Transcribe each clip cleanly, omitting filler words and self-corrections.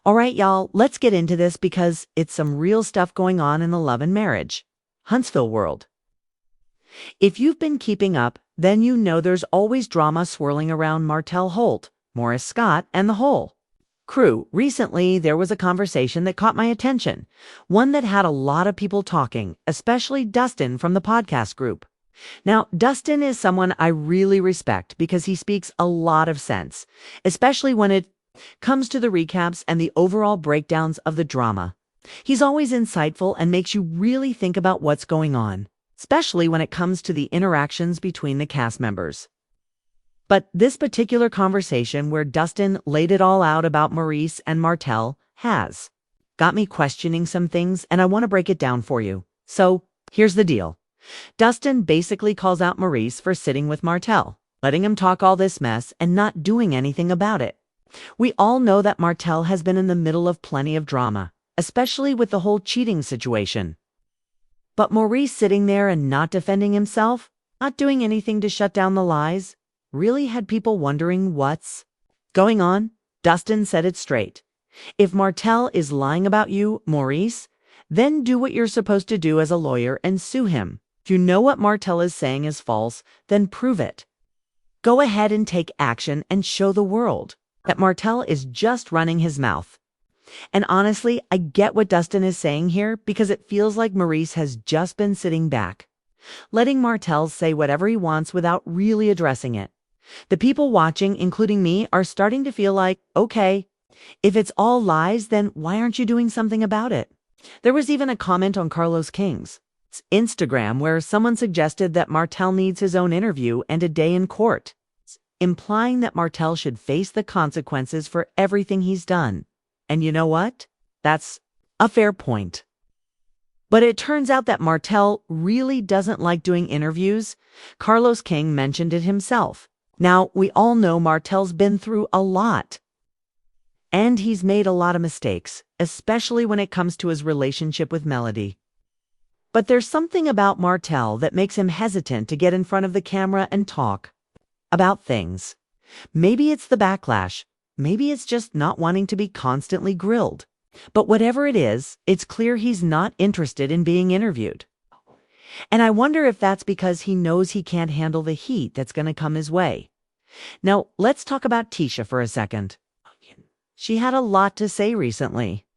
All right, y'all, let's get into this because it's some real stuff going on in the love and marriage. Huntsville world. If you've been keeping up, then you know there's always drama swirling around Martell Holt, Maurice Scott, and the whole crew. Recently, there was a conversation that caught my attention, one that had a lot of people talking, especially Dustin from the podcast group. Now, Dustin is someone I really respect because he speaks a lot of sense, especially when it comes to the recaps and the overall breakdowns of the drama. He's always insightful and makes you really think about what's going on, especially when it comes to the interactions between the cast members. But this particular conversation where Dustin laid it all out about Maurice and Martell has got me questioning some things, and I want to break it down for you. So here's the deal. Dustin basically calls out Maurice for sitting with Martell, letting him talk all this mess and not doing anything about it. We all know that Martell has been in the middle of plenty of drama, especially with the whole cheating situation. But Maurice sitting there and not defending himself, not doing anything to shut down the lies, really had people wondering what's going on. Dustin said it straight. If Martell is lying about you, Maurice, then do what you're supposed to do as a lawyer and sue him. If you know what Martell is saying is false, then prove it. Go ahead and take action and show the world that Martell is just running his mouth. And honestly, I get what Dustin is saying here because it feels like Maurice has just been sitting back, letting Martell say whatever he wants without really addressing it. The people watching, including me, are starting to feel like, okay, if it's all lies, then why aren't you doing something about it? There was even a comment on Carlos King's Instagram where someone suggested that Martell needs his own interview and a day in court, implying that Martell should face the consequences for everything he's done. And you know what? That's a fair point. But it turns out that Martell really doesn't like doing interviews. Carlos King mentioned it himself. Now, we all know Martell's been through a lot. And he's made a lot of mistakes, especially when it comes to his relationship with Melody. But there's something about Martell that makes him hesitant to get in front of the camera and talk about things. Maybe it's the backlash. Maybe it's just not wanting to be constantly grilled. But whatever it is, it's clear he's not interested in being interviewed. And I wonder if that's because he knows he can't handle the heat that's going to come his way. Now, let's talk about Tisha for a second. She had a lot to say recently,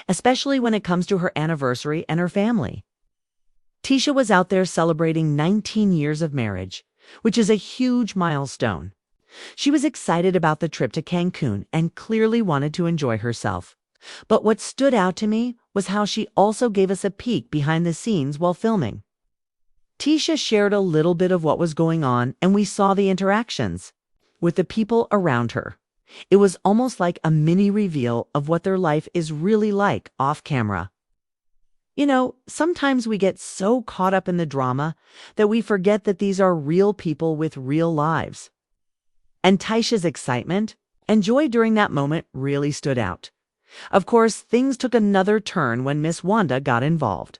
especially when it comes to her anniversary and her family. Tisha was out there celebrating 19 years of marriage, which is a huge milestone. She was excited about the trip to Cancun and clearly wanted to enjoy herself. But what stood out to me was how she also gave us a peek behind the scenes while filming. Tisha shared a little bit of what was going on, and we saw the interactions with the people around her. It was almost like a mini reveal of what their life is really like off camera. You know, sometimes we get so caught up in the drama that we forget that these are real people with real lives. And Tisha's excitement and joy during that moment really stood out. Of course, things took another turn when Miss Wanda got involved.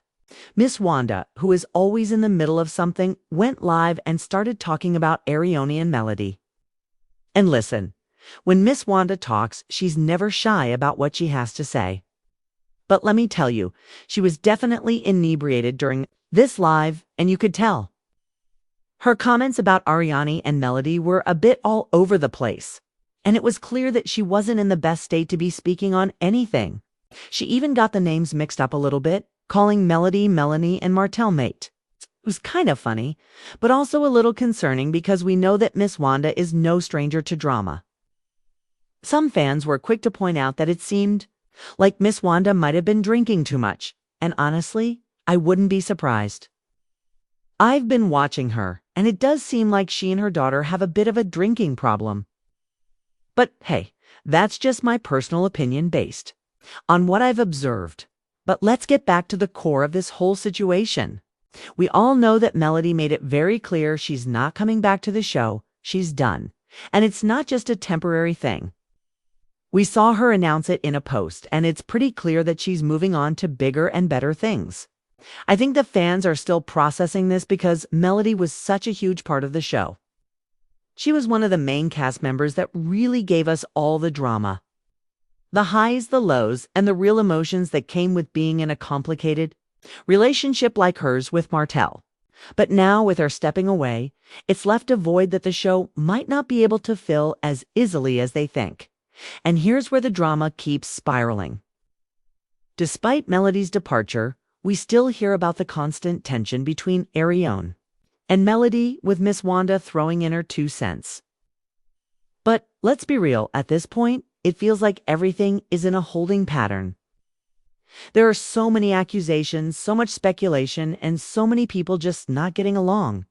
Miss Wanda, who is always in the middle of something, went live and started talking about Arione and Melody. And listen, when Miss Wanda talks, she's never shy about what she has to say. But let me tell you, she was definitely inebriated during this live, and you could tell. Her comments about Ariane and Melody were a bit all over the place, and it was clear that she wasn't in the best state to be speaking on anything. She even got the names mixed up a little bit, calling Melody, Melanie, and Martell mate. It was kind of funny, but also a little concerning because we know that Miss Wanda is no stranger to drama. Some fans were quick to point out that it seemed like Miss Wanda might have been drinking too much, and honestly, I wouldn't be surprised. I've been watching her, and it does seem like she and her daughter have a bit of a drinking problem. But hey, that's just my personal opinion based on what I've observed. But let's get back to the core of this whole situation. We all know that Melody made it very clear she's not coming back to the show. She's done. And it's not just a temporary thing. We saw her announce it in a post, and it's pretty clear that she's moving on to bigger and better things. I think the fans are still processing this because Melody was such a huge part of the show. She was one of the main cast members that really gave us all the drama. The highs, the lows, and the real emotions that came with being in a complicated relationship like hers with Martell. But now, with her stepping away, it's left a void that the show might not be able to fill as easily as they think. And here's where the drama keeps spiraling. Despite Melody's departure, we still hear about the constant tension between Arione and Melody, with Miss Wanda throwing in her 2 cents. But let's be real, at this point, it feels like everything is in a holding pattern. There are so many accusations, so much speculation, and so many people just not getting along.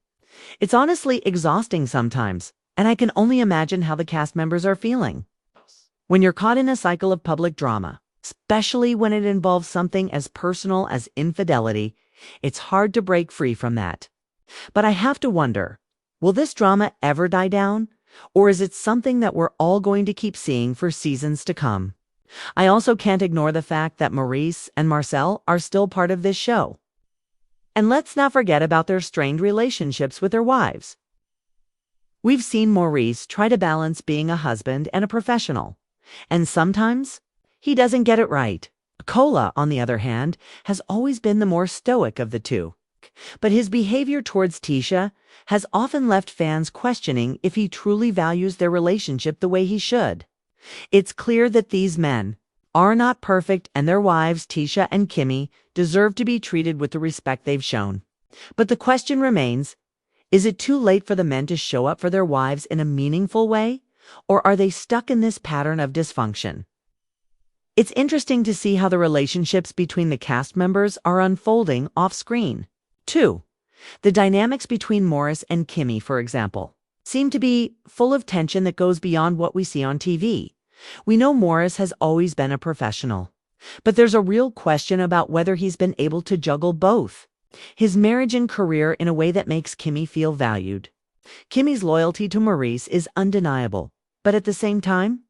It's honestly exhausting sometimes, and I can only imagine how the cast members are feeling. When you're caught in a cycle of public drama, especially when it involves something as personal as infidelity, it's hard to break free from that. But I have to wonder, will this drama ever die down? Or is it something that we're all going to keep seeing for seasons to come? I also can't ignore the fact that Maurice and Marcel are still part of this show. And let's not forget about their strained relationships with their wives. We've seen Maurice try to balance being a husband and a professional, and sometimes he doesn't get it right. Cola, on the other hand, has always been the more stoic of the two. But his behavior towards Tisha has often left fans questioning if he truly values their relationship the way he should. It's clear that these men are not perfect, and their wives, Tisha and Kimmy, deserve to be treated with the respect they've shown. But the question remains, is it too late for the men to show up for their wives in a meaningful way? Or are they stuck in this pattern of dysfunction? It's interesting to see how the relationships between the cast members are unfolding off-screen. 2. The dynamics between Maurice and Kimmy, for example, seem to be full of tension that goes beyond what we see on TV. We know Maurice has always been a professional, but there's a real question about whether he's been able to juggle both his marriage and career in a way that makes Kimmy feel valued. Kimmy's loyalty to Maurice is undeniable, but at the same time,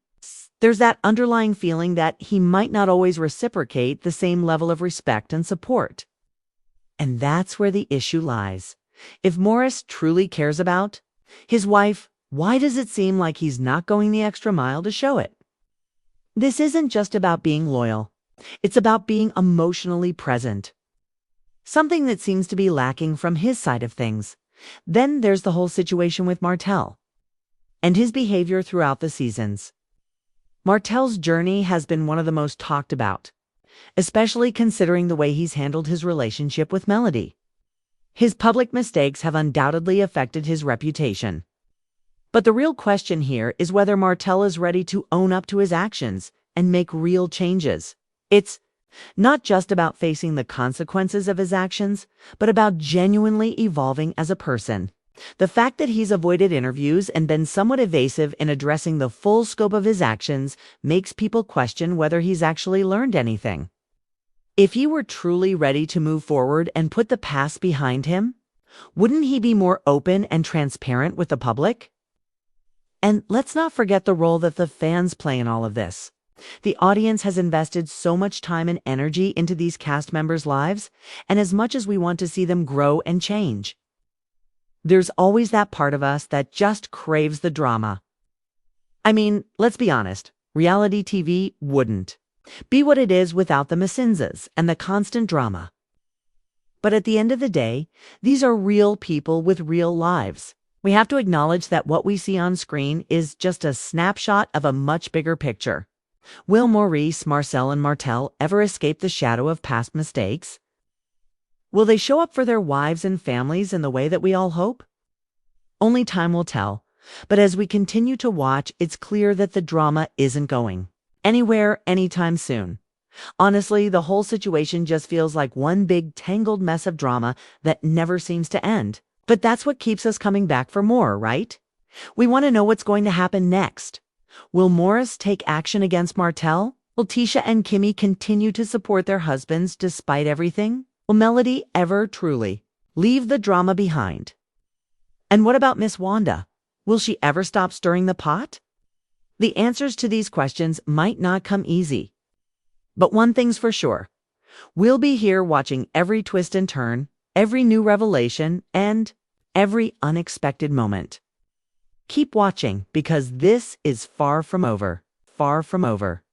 there's that underlying feeling that he might not always reciprocate the same level of respect and support. And that's where the issue lies. If Maurice truly cares about his wife, why does it seem like he's not going the extra mile to show it? This isn't just about being loyal. It's about being emotionally present, something that seems to be lacking from his side of things. Then there's the whole situation with Martell and his behavior throughout the seasons. Martell's journey has been one of the most talked about, especially considering the way he's handled his relationship with Melody. His public mistakes have undoubtedly affected his reputation. But the real question here is whether Martell is ready to own up to his actions and make real changes. It's not just about facing the consequences of his actions, but about genuinely evolving as a person. The fact that he's avoided interviews and been somewhat evasive in addressing the full scope of his actions makes people question whether he's actually learned anything. If he were truly ready to move forward and put the past behind him, wouldn't he be more open and transparent with the public? And let's not forget the role that the fans play in all of this. The audience has invested so much time and energy into these cast members' lives, and as much as we want to see them grow and change, there's always that part of us that just craves the drama. I mean, let's be honest, reality TV wouldn't be what it is without the Masinzas and the constant drama. But at the end of the day, these are real people with real lives. We have to acknowledge that what we see on screen is just a snapshot of a much bigger picture. Will Maurice, Marcel, and Martell ever escape the shadow of past mistakes? Will they show up for their wives and families in the way that we all hope? Only time will tell. But as we continue to watch, it's clear that the drama isn't going anywhere anytime soon. Honestly, the whole situation just feels like one big tangled mess of drama that never seems to end. But that's what keeps us coming back for more, right? We want to know what's going to happen next. Will Maurice take action against Martell? Will Tisha and Kimmy continue to support their husbands despite everything? Will Melody ever truly leave the drama behind? And what about Miss Wanda? Will she ever stop stirring the pot? The answers to these questions might not come easy. But one thing's for sure. We'll be here watching every twist and turn, every new revelation, and every unexpected moment. Keep watching, because this is far from over. Far from over.